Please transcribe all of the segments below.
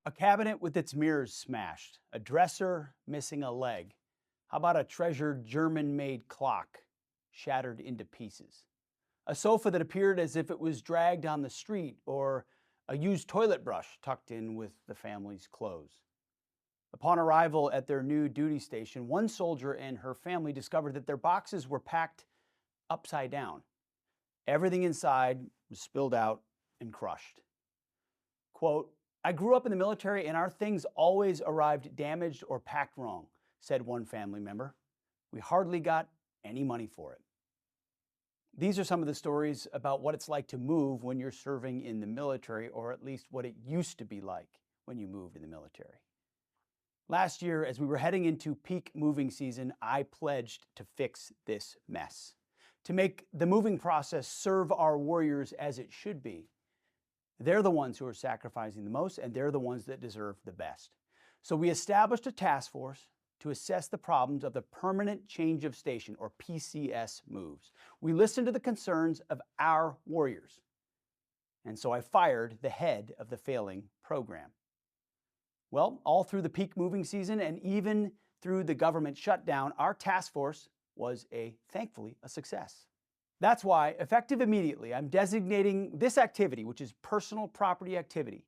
A cabinet with its mirrors smashed, a dresser missing a leg. How about a treasured German made clock shattered into pieces? A sofa that appeared as if it was dragged on the street, or a used toilet brush tucked in with the family's clothes. Upon arrival at their new duty station, one soldier and her family discovered that their boxes were packed upside down. Everything inside was spilled out and crushed. Quote, I grew up in the military and our things always arrived damaged or packed wrong, said one family member. We hardly got any money for it. These are some of the stories about what it's like to move when you're serving in the military, or at least what it used to be like when you moved in the military. Last year, as we were heading into peak moving season, I pledged to fix this mess, to make the moving process serve our warriors as it should be. They're the ones who are sacrificing the most, and they're the ones that deserve the best. So we established a task force to assess the problems of the permanent change of station, or PCS moves. We listened to the concerns of our warriors. And so I fired the head of the failing program. Well, all through the peak moving season and even through the government shutdown, our task force was thankfully a success. That's why, effective immediately, I'm designating this activity, which is personal property activity,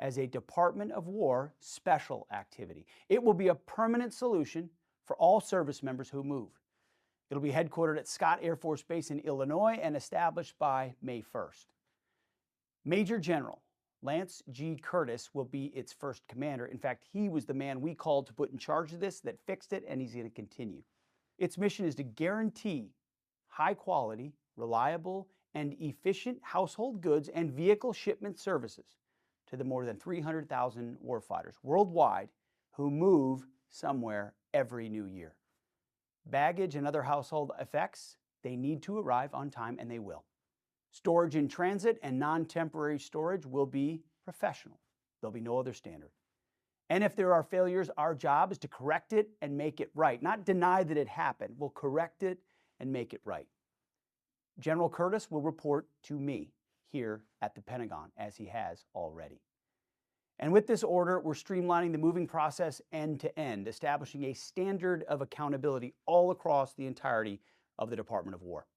as a Department of War special activity. It will be a permanent solution for all service members who move. It'll be headquartered at Scott Air Force Base in Illinois and established by May 1st. Major General Lance G. Curtis will be its first commander. In fact, he was the man we called to put in charge of this, that fixed it, and he's going to continue. Its mission is to guarantee high quality, reliable, and efficient household goods and vehicle shipment services to the more than 300,000 warfighters worldwide who move somewhere every new year. Baggage and other household effects, they need to arrive on time, and they will. Storage in transit and non-temporary storage will be professional. There'll be no other standard. And if there are failures, our job is to correct it and make it right, not deny that it happened. We'll correct it and make it right. General Curtis will report to me here at the Pentagon, as he has already. And with this order, we're streamlining the moving process end to end, establishing a standard of accountability all across the entirety of the Department of War.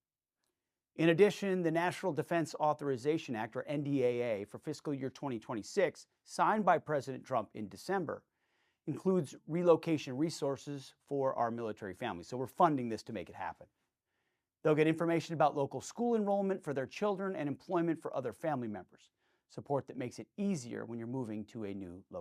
In addition, the National Defense Authorization Act, or NDAA, for fiscal year 2026, signed by President Trump in December, includes relocation resources for our military families. So we're funding this to make it happen. They'll get information about local school enrollment for their children and employment for other family members, support that makes it easier when you're moving to a new location.